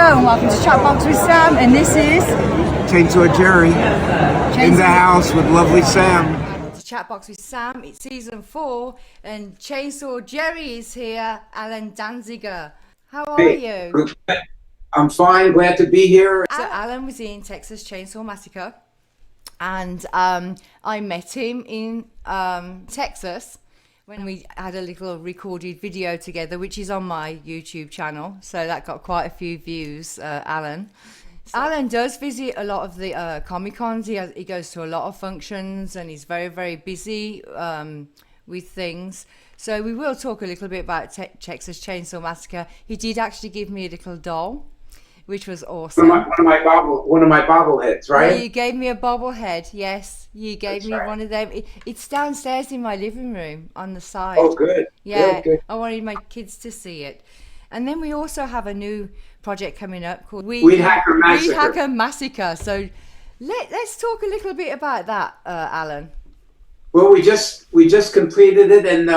Hello and welcome to Chatbox with Sam, and this is Chainsaw Jerry in the house with lovely Sam. to Chatbox with Sam. It's season 4 and Chainsaw Jerry is here. Allen Danziger, how are you? I'm fine, glad to be here. So Allen was in Texas Chain Saw Massacre, and I met him in Texas when we had a little recorded video together, which is on my YouTube channel. So that got quite a few views, Allen. Allen does visit a lot of the Comic-Cons. He goes to a lot of functions, and he's very, very busy with things. So we will talk a little bit about Texas Chain Saw Massacre. He did actually give me a little doll, which was awesome. One of my bobbleheads, right? Yeah, you gave me a bobblehead. Yes, you gave me one of them. It's downstairs in my living room on the side. Oh, good. Yeah, good. I wanted my kids to see it. And then we also have a new project coming up called Weedhacker Massacre. Weedhacker Massacre. So let's talk a little bit about that, Allen. Well, we just completed it, and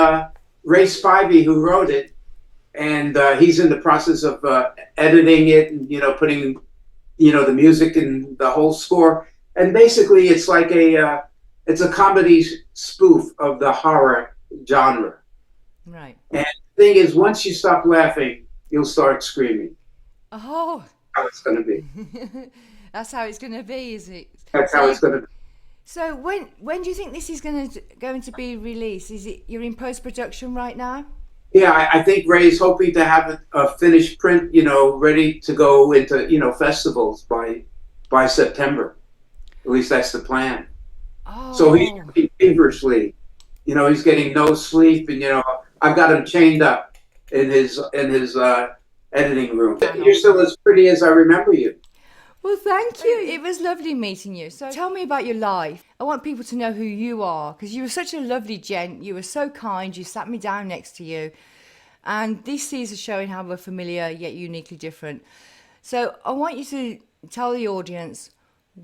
Ray Spivey, who wrote it, and he's in the process of editing it and putting the music and the whole score. And basically it's like it's a comedy spoof of the horror genre. Right. And the thing is, once you stop laughing, you'll start screaming. Oh, How it's going to be. that's how it's going to be, is it? That's how it's going to be. So when do you think this is going to be released? Is it you're in post-production right now? Yeah, I think Ray's hoping to have a finished print, ready to go into, festivals by September. At least that's the plan. Oh. So he's working feverishly. He's getting no sleep, and I've got him chained up in his editing room. You're still as pretty as I remember you. Well, thank you. It was lovely meeting you. So tell me about your life. I want people to know who you are, because you were such a lovely gent. You were so kind. You sat me down next to you. And this is showing how we're familiar yet uniquely different. So I want you to tell the audience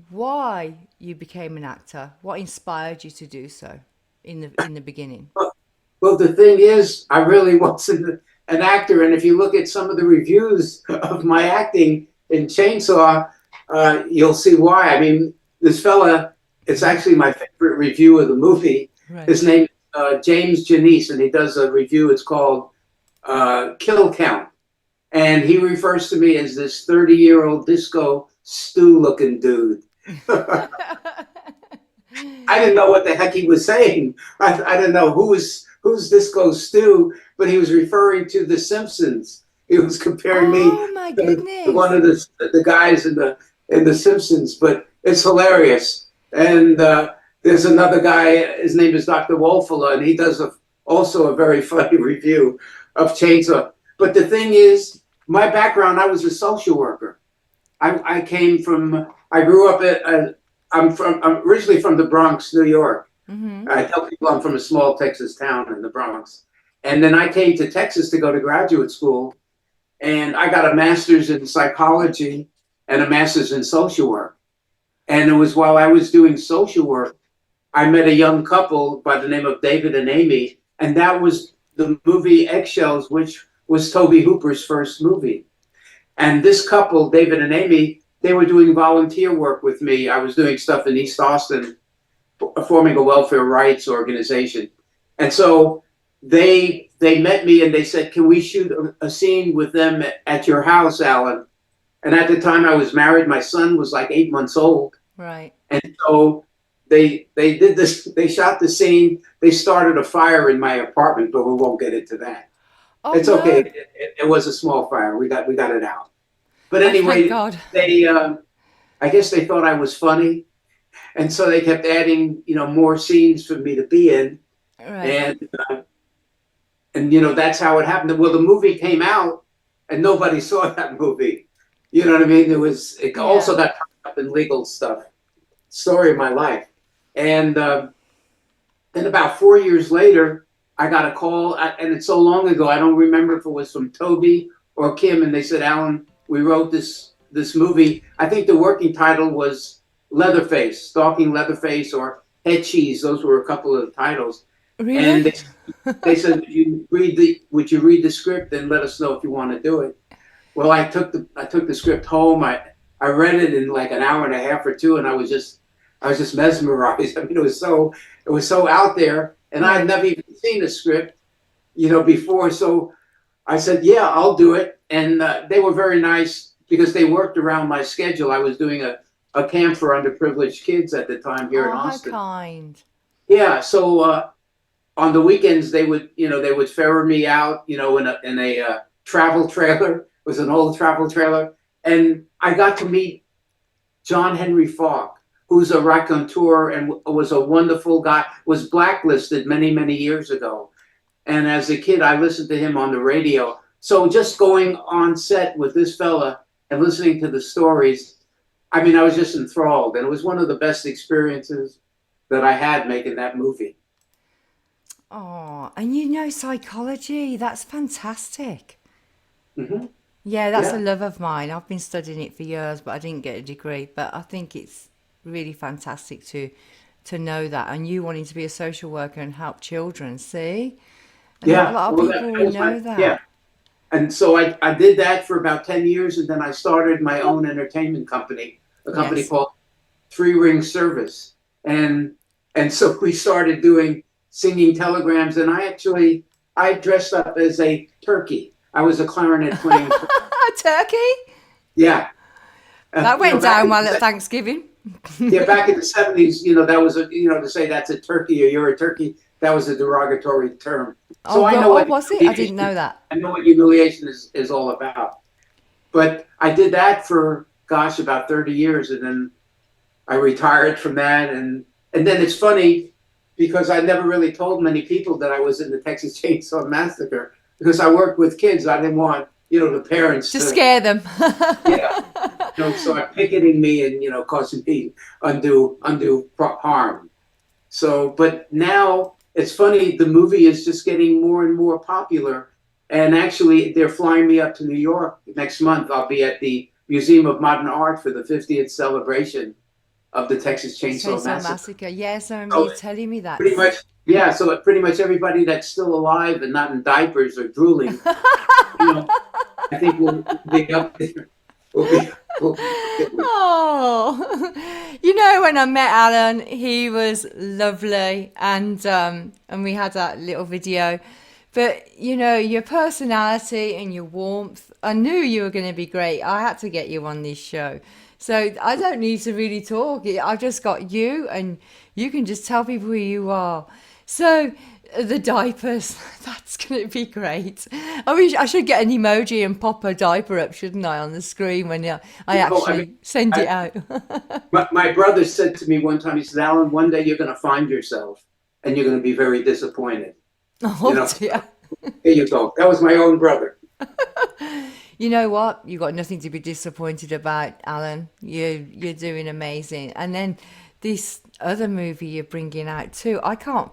why you became an actor. What inspired you to do so in the beginning? Well, the thing is, I really wasn't an actor. And if you look at some of the reviews of my acting in Chainsaw, you'll see why. I mean, this fella, it's actually my favorite review of the movie. Right. His name is James Janice, and he does a review. It's called Kill Count. And he refers to me as this 30-year-old disco stew-looking dude. I didn't know what the heck he was saying. I didn't know who's Disco Stew, but he was referring to The Simpsons. He was comparing me to one of the guys in the Simpsons, but it's hilarious. And there's another guy, his name is Dr. Wolfala, and he does also a very funny review of Chainsaw. But the thing is, my background, I was a social worker. I grew up I'm originally from the Bronx, New York. Mm-hmm. I tell people I'm from a small Texas town in the Bronx. And then I came to Texas to go to graduate school. And I got a master's in psychology and a master's in social work. And it was while I was doing social work, I met a young couple by the name of David and Amy. And that was the movie Eggshells, which was Tobe Hooper's first movie. And this couple, David and Amy, they were doing volunteer work with me. I was doing stuff in East Austin, forming a welfare rights organization. And so they met me and they said, can we shoot a scene with them at your house, Allen? And at the time I was married, my son was like 8 months old. Right. And so they did this, they shot the scene. They started a fire in my apartment, but we won't get into that. Oh, it's okay. It was a small fire. We got it out. But anyway, they, I guess they thought I was funny. And so they kept adding, more scenes for me to be in. Right. And that's how it happened. Well, the movie came out and nobody saw that movie. You know what I mean? It also got caught up in legal stuff. Story of my life. And then about 4 years later, I got a call, and it's so long ago, I don't remember if it was from Toby or Kim, and they said, Allen, we wrote this movie. I think the working title was Leatherface, Stalking Leatherface, or Head Cheese. Those were a couple of the titles. Really? And they said, would you read the script and let us know if you want to do it? Well, I took the script home. I read it in like an hour and a half or two, and I was just mesmerized. I mean, it was so out there, and I Yeah. had never even seen a script, before. So I said, yeah, I'll do it. And they were very nice because they worked around my schedule. I was doing a camp for underprivileged kids at the time here in Oh, how Austin. kind. Yeah, so on the weekends they would ferry me out, in a travel trailer. It was an old travel trailer, and I got to meet John Henry Falk, who's a raconteur and was a wonderful guy. Was blacklisted many years ago, and as a kid, I listened to him on the radio. So just going on set with this fella and listening to the stories, I mean, I was just enthralled, and it was one of the best experiences that I had making that movie. Oh, and you know psychology. That's fantastic. Hmm. Yeah, that's a Yeah, love of mine. I've been studying it for years, but I didn't get a degree. But I think it's really fantastic to know that. And you wanting to be a social worker and help children, see? And not a yeah. lot of Well, people that will was my know yeah. that. And so I did that for about 10 years, and then I started my own entertainment company, a company Yes. called Three Ring Service. And so we started doing singing telegrams, and I dressed up as a turkey. I was a clarinet playing. Turkey? Yeah. That You know, went back down in well the at Thanksgiving. yeah, back in the 70s, that was to say that's a turkey or you're a turkey, that was a derogatory term. Oh, So oh, was it? I didn't know that. I know what humiliation is all about. But I did that for, gosh, about 30 years, and then I retired from that. And then it's funny because I never really told many people that I was in the Texas Chainsaw Massacre because I worked with kids. I didn't want, the parents To to, scare them. yeah, start picketing me and, causing me undue harm. So, but now it's funny, the movie is just getting more and more popular. And actually, they're flying me up to New York next month. I'll be at the Museum of Modern Art for the 50th celebration of the Texas Chainsaw Chainsaw Massacre. Massacre. Yes, I remember you So telling me that. pretty much, yeah. So pretty much everybody that's still alive and not in diapers or drooling, you know, I think we'll be up there. We'll be, we'll be Oh, you know, when I met Alan, he was lovely, and we had that little video. But you know, your personality and your warmth, I knew you were going to be great. I had to get you on this show, so I don't need to really talk. I've just got you, and you can just tell people who you are. So the diapers, that's going to be great. I should get an emoji and pop a diaper up, shouldn't I, on the screen when I I mean, actually send it I, out. my brother said to me one time, he said, Alan, one day you're going to find yourself and you're going to be very disappointed. You Oh know, dear. there you go. That was my own brother. You know what? You got nothing to be disappointed about, Alan. You're doing amazing. And then this other movie you're bringing out too. I can't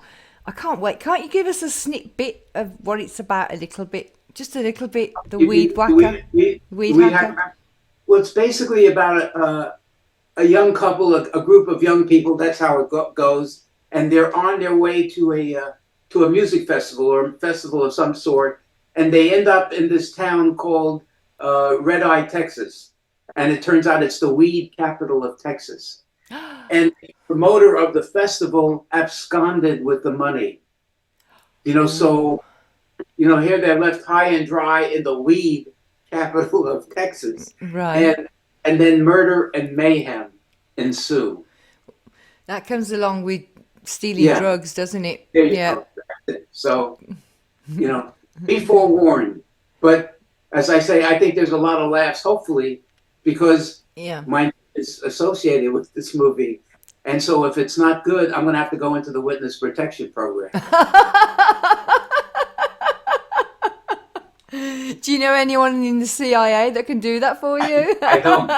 wait. Can't you give us a snippet of what it's about a little bit? Just a little bit. The weed whacker, weed We hacker. have, well, it's basically about a young couple, a group of young people. That's how it goes. And they're on their way to a music festival or a festival of some sort. And they end up in this town called Red Eye, Texas. And it turns out it's the weed capital of Texas. And the promoter of the festival absconded with the money. Oh, So, here they're left high and dry in the weed capital of Texas. right. And then murder and mayhem ensue. That comes along with stealing Yeah, drugs, doesn't it? there you Yeah. go. So, be forewarned. But as I say, I think there's a lot of laughs, hopefully, because Yeah. my name is associated with this movie. And so if it's not good, I'm going to have to go into the witness protection program. Do you know anyone in the CIA that can do that for you? I don't.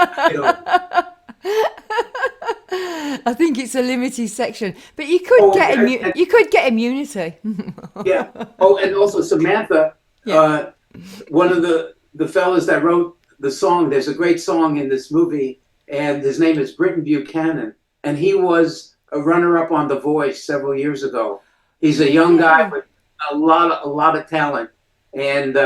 I think it's a limited section, but you could Oh, and you could get immunity. yeah. Oh, and also Samantha, Yeah. one of the fellas that wrote the song. There's a great song in this movie, and his name is Britton Buchanan, and he was a runner-up on The Voice several years ago. He's a young guy Yeah. with a lot of talent, and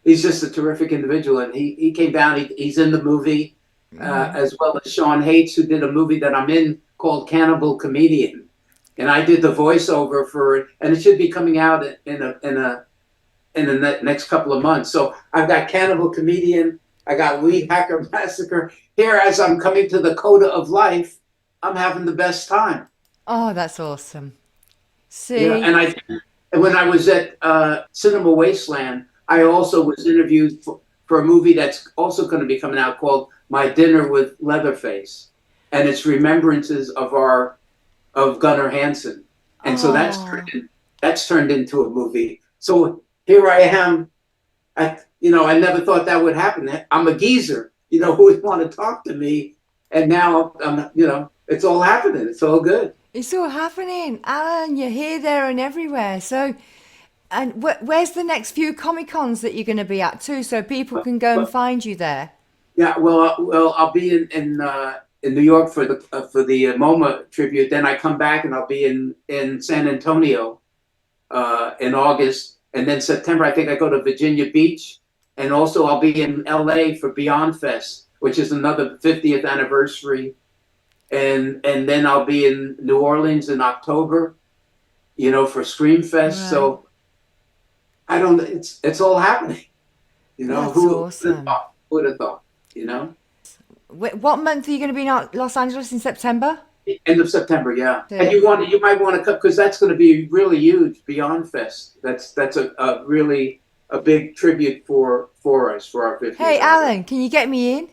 he's just a terrific individual, and he came down. He's in the movie, as well as Sean Hates, who did a movie that I'm in called Cannibal Comedian, and I did the voiceover for it, and it should be coming out in the next couple of months. So I've got Cannibal Comedian, I got Weedhacker Massacre. Here, as I'm coming to the coda of life, I'm having the best time. Oh, that's awesome. See? Yeah, and when I was at Cinema Wasteland, I also was interviewed for a movie that's also going to be coming out called My Dinner with Leatherface, and it's remembrances of Gunnar Hansen, and so that's turned into a movie. So here I am. I never thought that would happen. I'm a geezer, who would want to talk to me, and now it's all happening. It's all good. It's all happening, Alan. You're here, there, and everywhere. So, and where's the next few Comic-Cons that you're going to be at too, so people can go and find you there? Yeah, well, I'll be in New York for the MoMA tribute. Then I come back and I'll be in San Antonio in August, and then September I think I go to Virginia Beach, and also I'll be in LA for Beyond Fest, which is another 50th anniversary. And then I'll be in New Orleans in October, for Scream Fest. Right. So it's all happening. That's who awesome. would have thought, What month are you going to be in Los Angeles in September? End of September, yeah. And you might want to cut, because that's going to be really huge. Beyond Fest. That's a really a big tribute for us for our 50th. Hey, Alan, can you get me in?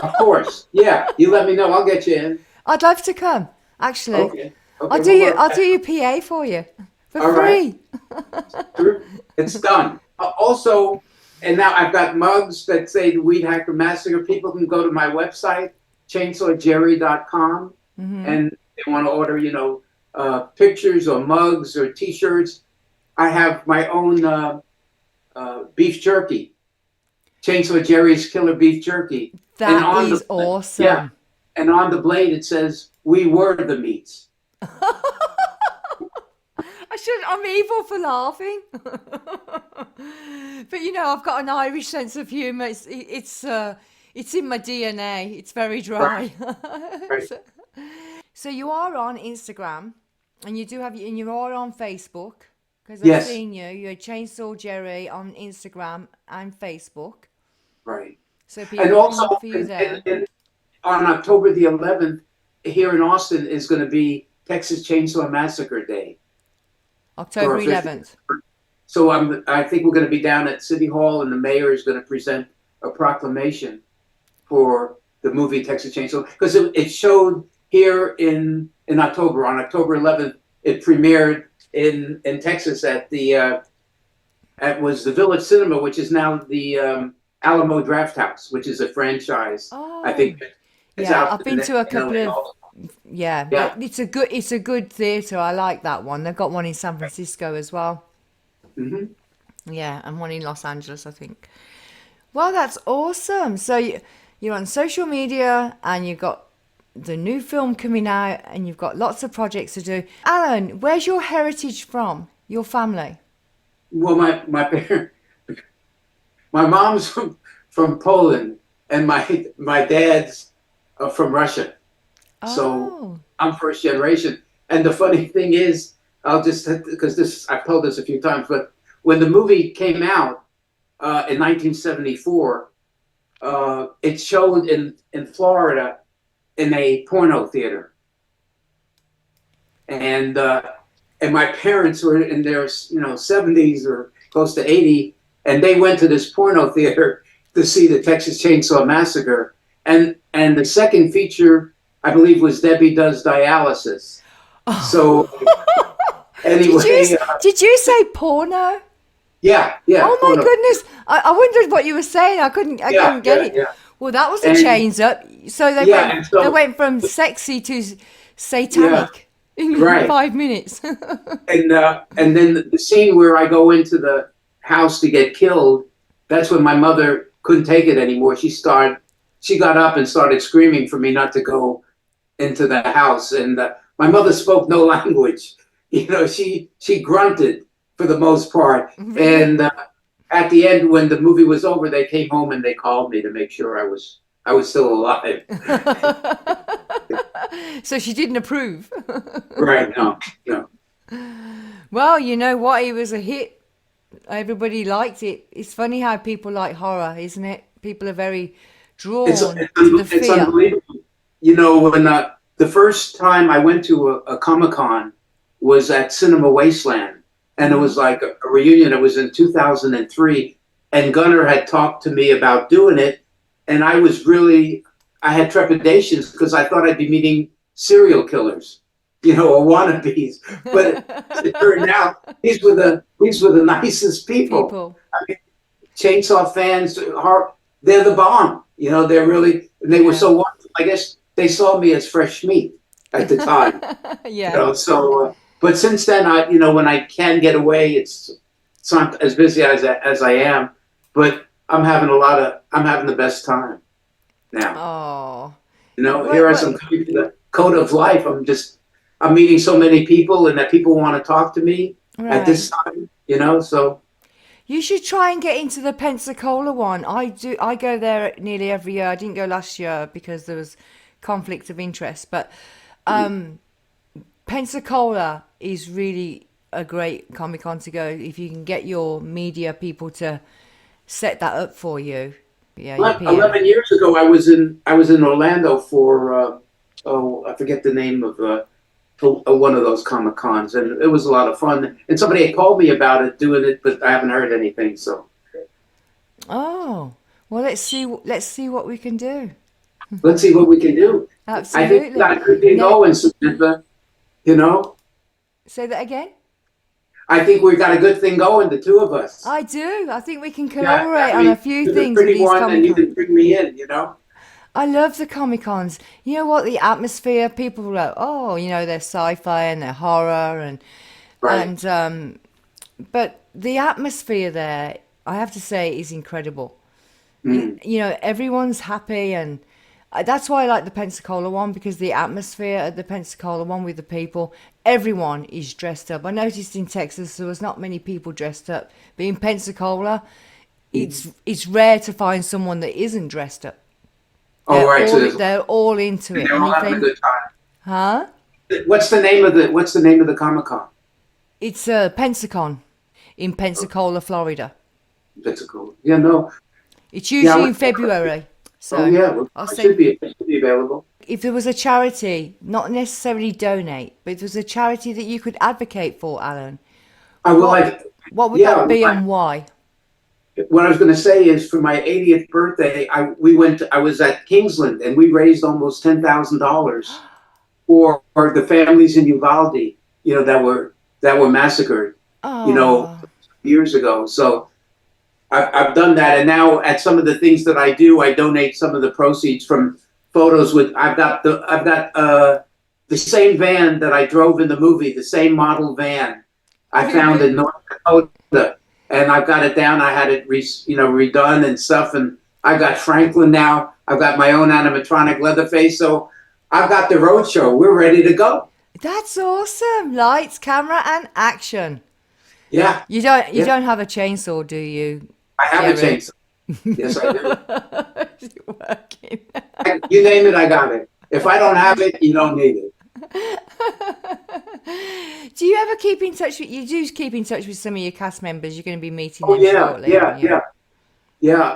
Of course, yeah. You let me know. I'll get you in. I'd love to come. Actually, okay. I'll do your PA for you for all free. Right. It's done. Also, and now I've got mugs that say the Weedhacker Massacre. People can go to my website, chainsawjerry.com, and they want to order, pictures or mugs or T-shirts. I have my own beef jerky. Chainsaw Jerry's Killer Beef Jerky. That is awesome. Yeah. And on the blade it says, "We were the meats." I'm evil for laughing. But I've got an Irish sense of humour. It's in my DNA. It's very dry. Right. So you are on Instagram, and you are on Facebook. Because Yes. I've seen you. You're Chainsaw Jerry on Instagram and Facebook. Right. So people And also, can look for you there. and on October the 11th, here in Austin is going to be Texas Chainsaw Massacre Day. October 11th. So I think we're going to be down at City Hall, and the mayor is going to present a proclamation for the movie Texas Chainsaw, because it showed here in October. On October 11th, it premiered in Texas at the was the Village Cinema, which is now the Alamo Drafthouse, which is a franchise. Oh, I think. I've been to a couple of. Yeah, it's a good theatre. I like that one. They've got one in San Francisco as well. Yeah, and one in Los Angeles, I think. Well, that's awesome. So you're on social media, and you've got the new film coming out, and you've got lots of projects to do. Alan, where's your heritage from? Your family? Well, my mom's from Poland, and my dad's from Russia. So I'm first generation. And the funny thing is, because I've told this a few times, but when the movie came out in 1974, it showed in Florida in a porno theater, and my parents were in their 70s or close to 80, and they went to this porno theater to see the Texas Chainsaw Massacre, and the second feature, I believe, was Debbie Does Dialysis. So anyway, did you say porno? Yeah. Oh my porno. goodness! I wondered what you were saying. I couldn't get it. Yeah. Well, that was a change up. So they went from sexy to satanic in 5 minutes. and then the scene where I go into the house to get killed, that's when my mother couldn't take it anymore. She got up and started screaming for me not to go into the house. And my mother spoke no language. She grunted for the most part. Really? at the end, when the movie was over, they came home and they called me to make sure I was still alive. So she didn't approve. Right? No, no. Well, you know what? It was a hit. Everybody liked it. It's funny how people like horror, isn't it? People are very drawn to the It's fear. unbelievable. You know, when the first time I went to a Comic-Con was at Cinema Wasteland, and it was like a reunion. It was in 2003, and Gunnar had talked to me about doing it, and I had trepidations because I thought I'd be meeting serial killers, you know, or wannabes. But it turned out these were the nicest people. I mean, Chainsaw fans, they're the bomb. You know, they were so wonderful. I guess they saw me as fresh meat at the time. Yeah. You know, so, but since then, when I can get away, it's not as busy as I am, but I'm having the best time now. Oh. You know, here as I'm coming to the code of life, I'm meeting so many people, and that people want to talk to me at this time, you know, so. You should try and get into the Pensacola one. I go there nearly every year. I didn't go last year because there was conflict of interest, but Pensacola is really a great Comic-Con to go if you can get your media people to set that up for you. Yeah, 11 years ago, I was in Orlando for I forget the name of one of those Comic-Cons, and it was a lot of fun. And somebody had called me about doing it, but I haven't heard anything. So. Oh well, let's see what we can do. Let's see what we can do. Absolutely. I think that could be going, Samantha. You know. Say that again. I think we've got a good thing going, the two of us. I do. I think we can collaborate on a few things. Pretty one, and you can bring me in. You know. I love the Comic-Cons. You know what? The atmosphere. People are like, oh, you know, they're sci-fi and they're horror and but the atmosphere there, I have to say, is incredible. You know, everyone's happy, and that's why I like the Pensacola one, because the atmosphere at the Pensacola one with the people, everyone is dressed up. I noticed in Texas there was not many people dressed up, but in Pensacola, it's rare to find someone that isn't dressed up. They're all into it. They're all having a good time. Huh? What's the name of the Comic-Con? It's Pensacon in Pensacola, Florida. Pensacola. Yeah, no. It's usually in February. So it should be available. If there was a charity, not necessarily donate, but if there was a charity that you could advocate for, Alan, what would that be and why? What I was going to say is, for my 80th birthday, I was at Kingsland, and we raised almost $10,000 for the families in Uvalde, you know, that were massacred, you know, years ago. So I've done that, and now at some of the things that I do, I donate some of the proceeds from photos with. I've got the same van that I drove in the movie, the same model van I found in North Dakota. And I've got it down. I had it, redone and stuff. And I've got Franklin now. I've got my own animatronic Leatherface. So I've got the road show. We're ready to go. That's awesome. Lights, camera, and action. Yeah. You don't have a chainsaw, do you? I have a chainsaw. Yes, I do. Is it working? You name it, I got it. If I don't have it, you don't need it. Do you ever keep in touch with? You do keep in touch with some of your cast members. You're going to be meeting them shortly. Yeah.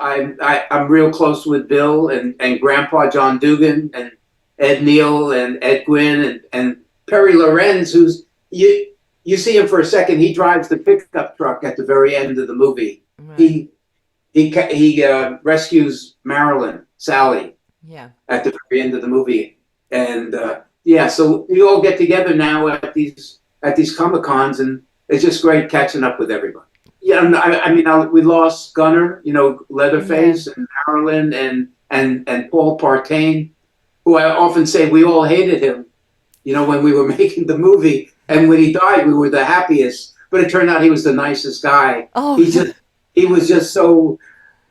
I'm real close with Bill and Grandpa John Dugan and Ed Neal and Ed Gwynn and Perry Lorenz, who's you see him for a second. He drives the pickup truck at the very end of the movie. Right. He rescues Marilyn, Sally. Yeah. At the very end of the movie, and so we all get together now at these Comic-Cons, and it's just great catching up with everybody. Yeah, we lost Gunnar, you know, Leatherface, and Marilyn, and Paul Partain, who I often say we all hated him, you know, when we were making the movie, and when he died, we were the happiest. But it turned out he was the nicest guy. Oh, he was just so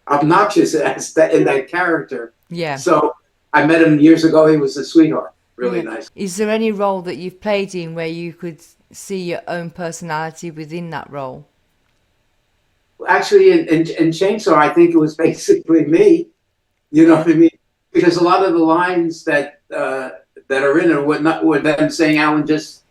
obnoxious in that character. Yeah. So I met him years ago. He was a sweetheart. Really nice. Is there any role that you've played in where you could see your own personality within that role? actually, in Chainsaw, I think it was basically me. You know what I mean? Because a lot of the lines that are in it were them saying, "Alan, just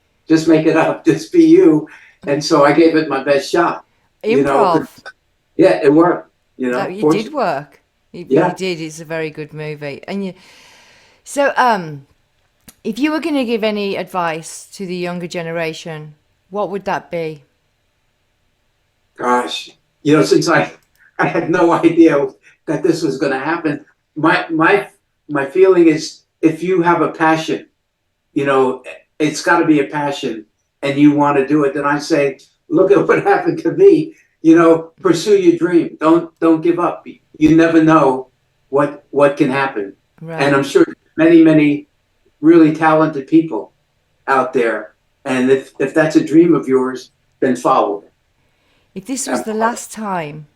make it up, just be you." And so I gave it my best shot. You know, Improv. yeah, it worked. You know, It did work. Yeah. It did. It's a very good movie. And so, if you were going to give any advice to the younger generation, what would that be? Gosh, you know, since I had no idea that this was going to happen, my feeling is if you have a passion, you know, it's got to be a passion, and you want to do it. Then I say, look at what happened to me. You know, pursue your dream. Don't give up. You never know what can happen. Right. And I'm sure many really talented people out there. And if that's a dream of yours, then follow it. If this was the last time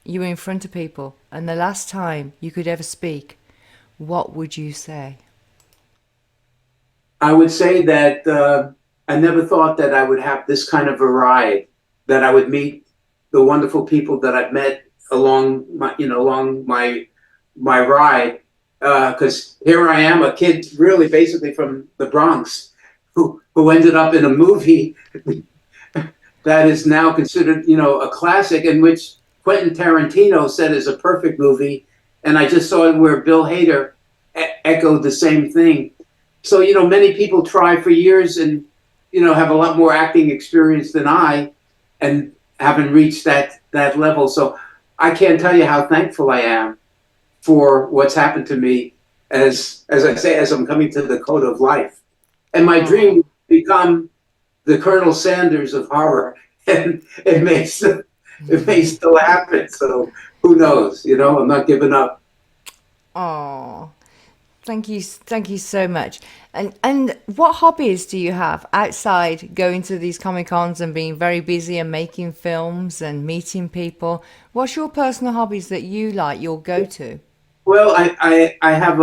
you were in front of people and the last time you could ever speak, what would you say? I would say that I never thought that I would have this kind of a ride, that I would meet the wonderful people that I've met along my ride. Because here I am, a kid really basically from the Bronx who ended up in a movie that is now considered, you know, a classic, in which Quentin Tarantino said is a perfect movie. And I just saw it where Bill Hader echoed the same thing. So, you know, many people try for years and, you know, have a lot more acting experience than I and haven't reached that level. So I can't tell you how thankful I am for what's happened to me as I say, as I'm coming to the code of life. And my dream would become the Colonel Sanders of horror. And it may still happen. So who knows? You know, I'm not giving up. Oh, thank you so much. And what hobbies do you have outside going to these Comic Cons and being very busy and making films and meeting people? What's your personal hobbies that you like, your go-to? Well, I have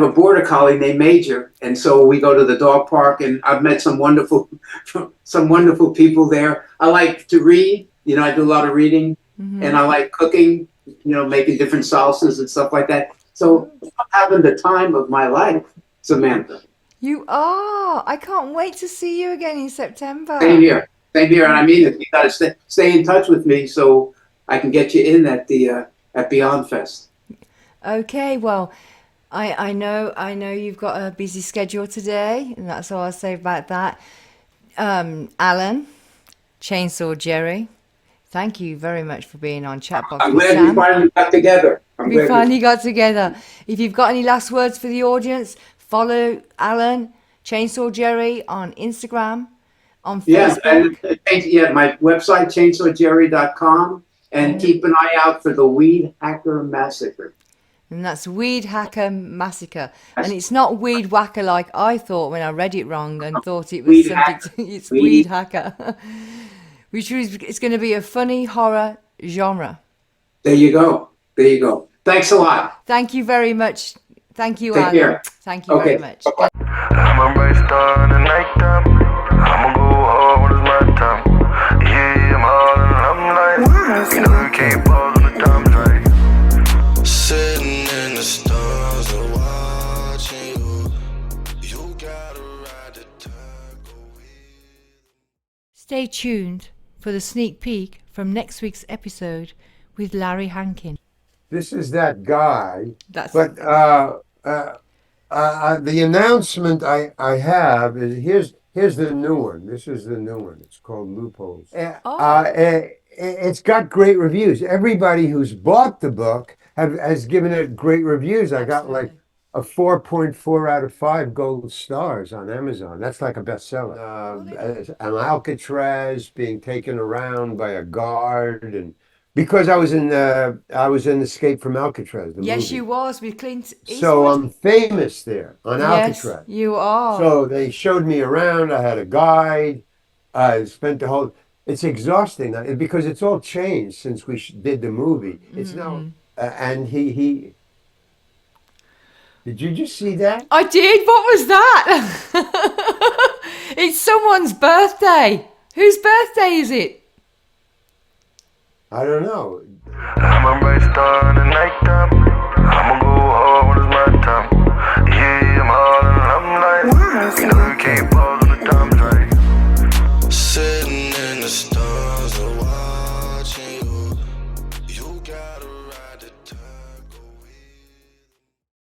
a border collie named Major, and so we go to the dog park, and I've met some wonderful people there. I like to read, you know, I do a lot of reading, and I like cooking, you know, making different salsas and stuff like that. So I'm having the time of my life, Samantha. You are. I can't wait to see you again in September. Same here, and I mean it. You got to stay in touch with me so I can get you in at the at Beyond Fest. Okay, well, I know you've got a busy schedule today, and that's all I'll say about that. Alan, Chainsaw Jerry, thank you very much for being on Chatbox. I'm glad we finally got together. We finally got together. If you've got any last words for the audience, follow Alan, Chainsaw Jerry on Instagram, on Facebook. My website, chainsawjerry.com, and keep an eye out for the Weedhacker Massacre. And that's Weedhacker Massacre. And it's not Weed Whacker like I thought when I read it wrong and thought it was something. It's Weedhacker. Which is, it's going to be a funny horror genre. There you go. Thanks a lot. Thank you very much. Thank you, Take Alan. care. Thank you very much. Bye-bye. I'm a bright star in the nighttime. I'ma go hard when it's my time. Yeah, I'm hard and I'm like, you know you can't pause when the time's right. Sitting in the stars and watching you. You gotta ride the tide, go with. Stay tuned for the sneak peek from next week's episode with Larry Hankin. This is that guy. That's The announcement I have is here's the new one. This is the new one. It's called Loopholes. It's got great reviews. Everybody who's bought the book has given it great reviews. I got like a 4.4 out of 5 gold stars on Amazon. That's like a bestseller. An Alcatraz being taken around by a guard, and because I was in Escape from Alcatraz. The yes, movie. you was with Clint Eastwood. So I'm famous there on Alcatraz. Yes, you are. So they showed me around. I had a guide. I spent the whole. It's exhausting because it's all changed since we did the movie. It's now and he. Did you just see that? I did. What was that? It's someone's birthday. Whose birthday is it? I don't know. I'm a bright star in the nighttime. I'ma go hard when it's my time. Yeah, I'm hard and I'm like, you know you can't pause